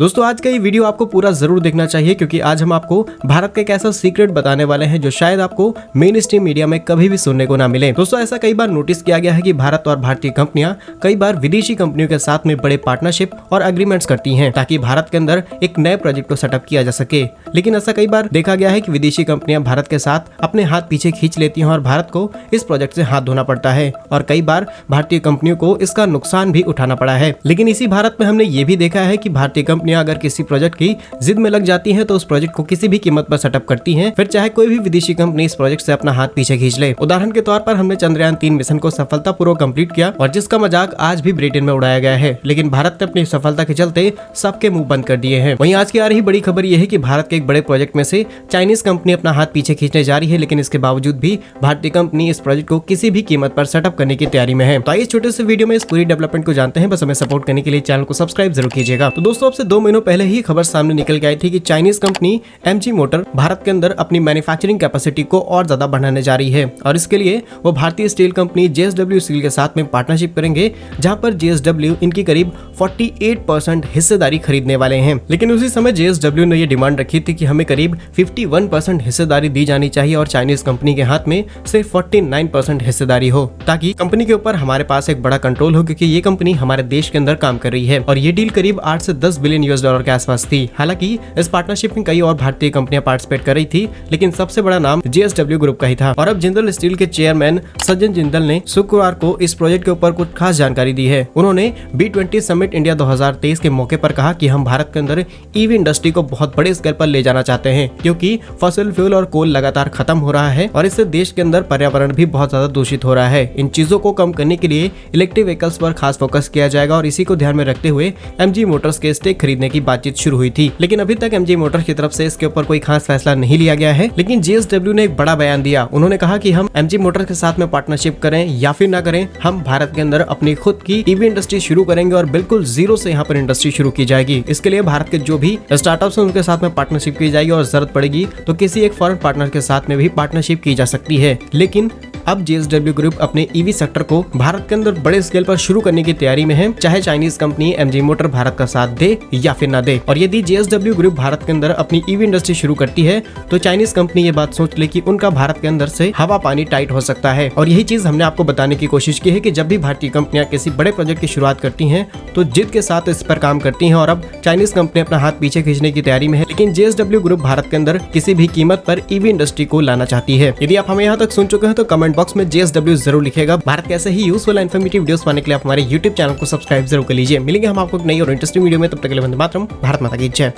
दोस्तों आज का ये वीडियो आपको पूरा जरूर देखना चाहिए क्योंकि आज हम आपको भारत का एक ऐसा सीक्रेट बताने वाले हैं जो शायद आपको मेन स्ट्रीम मीडिया में कभी भी सुनने को ना मिले। दोस्तों ऐसा कई बार नोटिस किया गया है कि भारत और भारतीय कंपनियां कई बार विदेशी कंपनियों के साथ में बड़े पार्टनरशिप और एग्रीमेंट्स करती हैं ताकि भारत के अंदर एक नए प्रोजेक्ट को सेटअप किया जा सके। लेकिन ऐसा कई बार देखा गया है कि विदेशी कंपनियां भारत के साथ अपने हाथ पीछे खींच लेती हैं और भारत को इस प्रोजेक्ट से हाथ धोना पड़ता है और कई बार भारतीय कंपनियों को इसका नुकसान भी उठाना पड़ा है। लेकिन इसी भारत में हमने ये भी देखा है कि भारतीय कंपनियां अगर किसी प्रोजेक्ट की जिद में लग जाती हैं तो उस प्रोजेक्ट को किसी भी कीमत पर सेटअप करती हैं, फिर चाहे कोई भी विदेशी कंपनी इस प्रोजेक्ट से अपना हाथ पीछे खींच ले। उदाहरण के तौर पर हमने चंद्रयान 3 मिशन को सफलतापूर्वक कंप्लीट किया और जिसका मजाक आज भी ब्रिटेन में उड़ाया गया है, लेकिन भारत ने अपनी सफलता के चलते सबके मुंह बंद कर दिए हैं। वहीं आज की आ रही बड़ी खबर यह है कि भारत के एक बड़े प्रोजेक्ट में से चाइनीज कंपनी अपना हाथ पीछे खींचने जा रही है, लेकिन इसके बावजूद भी भारतीय कंपनी इस प्रोजेक्ट को किसी भी कीमत पर सेटअप करने की तैयारी में है। तो इस छोटे से वीडियो में इस पूरी डेवलपमेंट को जानते हैं। बस हमें सपोर्ट करने के लिए चैनल को सब्सक्राइब जरूर कीजिएगा। तो दोस्तों अब से 2 महीनों पहले ही खबर सामने निकल के आई थी कि Chinese company MG motor Bharat के अंदर अपनी मैन्युफैक्चरिंग कैपेसिटी को और ज्यादा बढ़ाने जा रही है और इसके लिए वो भारतीय स्टील कंपनी जेएसडब्ल्यू स्टील के साथ में पार्टनरशिप करेंगे, जहां पर जेएसडब्ल्यू इनकी करीब 48% हिस्सेदारी खरीदने वाले हैं। लेकिन उसी समय जेएसडब्ल्यू ने ये डिमांड रखी थी कि हमें करीब 51% हिस्सेदारी दी जानी चाहिए और चाइनीज कंपनी के हाथ में सिर्फ 49% हिस्सेदारी हो, ताकि कंपनी के ऊपर हमारे पास एक बड़ा कंट्रोल हो, क्योंकि ये कंपनी हमारे देश के अंदर काम कर रही है। और ये डील करीब 8 से 10 बिलियन यूएस डॉलर के आसपास थी। हालांकि इस पार्टनरशिप में कई और भारतीय कंपनियां पार्टिसिपेट कर रही थी, लेकिन सबसे बड़ा नाम जेएसडब्ल्यू ग्रुप का ही था। और अब जिंदल स्टील के चेयरमैन सज्जन जिंदल ने शुक्रवार को इस प्रोजेक्ट के ऊपर कुछ खास जानकारी दी है। उन्होंने B20 समिट इंडिया 2023 के मौके पर कहा कि हम भारत के अंदर ईवी इंडस्ट्री को बहुत बड़े स्केल पर ले जाना चाहते हैं, क्योंकि फॉसिल फ्यूल और कोल लगातार खत्म हो रहा है और इससे देश के अंदर पर्यावरण भी बहुत ज्यादा दूषित हो रहा है। इन चीजों को कम करने के लिए इलेक्ट्रिक व्हीकल्स पर खास फोकस किया जाएगा और इसी को ध्यान में रखते हुए एमजी मोटर्स के स्टेक खरीदने की बातचीत शुरू हुई थी। लेकिन अभी तक एमजी मोटर्स की तरफ से इसके ऊपर कोई खास फैसला नहीं लिया गया है। लेकिन जेएसडब्ल्यू ने एक बड़ा बयान दिया। उन्होंने कहा कि हम एमजी मोटर्स के साथ में पार्टनरशिप करें या फिर ना करें, हम भारत के अंदर अपनी खुद की ईवी इंडस्ट्री शुरू करेंगे और बिल्कुल जीरो से यहाँ पर इंडस्ट्री शुरू की जाएगी। इसके लिए भारत के जो भी स्टार्टअप्स हैं उनके साथ में पार्टनरशिप की जाएगी और जरूरत पड़ेगी तो किसी एक फॉरेन पार्टनर के साथ में भी पार्टनरशिप की जा सकती है। लेकिन अब जेएसडब्ल्यू ग्रुप अपने ईवी सेक्टर को भारत के अंदर बड़े स्केल पर शुरू करने की तैयारी में है, चाहे Chinese company MG motor Bharat का साथ दे या फिर ना दे। और यदि जेएसडब्ल्यू ग्रुप भारत के अंदर अपनी ईवी इंडस्ट्री शुरू करती है तो चाइनीज कंपनी ये बात सोच ले कि उनका भारत के अंदर से हवा पानी टाइट हो सकता है। और यही चीज हमने आपको बताने की कोशिश की है कि जब भी भारतीय कंपनियां किसी बड़े प्रोजेक्ट की शुरुआत करती हैं तो जिद के साथ इस पर काम करती हैं और अब चाइनीज कंपनी अपना हाथ पीछे खींचने की तैयारी में है। लेकिन जेएसडब्ल्यू ग्रुप भारत के अंदर किसी भी कीमत पर ईवी इंडस्ट्री को लाना चाहती है। यदि आप हमें यहाँ तक सुन चुके हैं तो कमेंट बॉक्स में जेएसडब्ल्यू जरूर लिखेगा। भारत के ऐसे ही यूजफुल इन्फॉर्मेटिव वीडियोस पाने के लिए आप हमारे YouTube चैनल को सब्सक्राइब जरूर कर लीजिए। मिलेंगे हम आपको एक नई और इंटरेस्टिंग वीडियो में, तब तक के लिए वंदे मातरम। भारत माता की जय।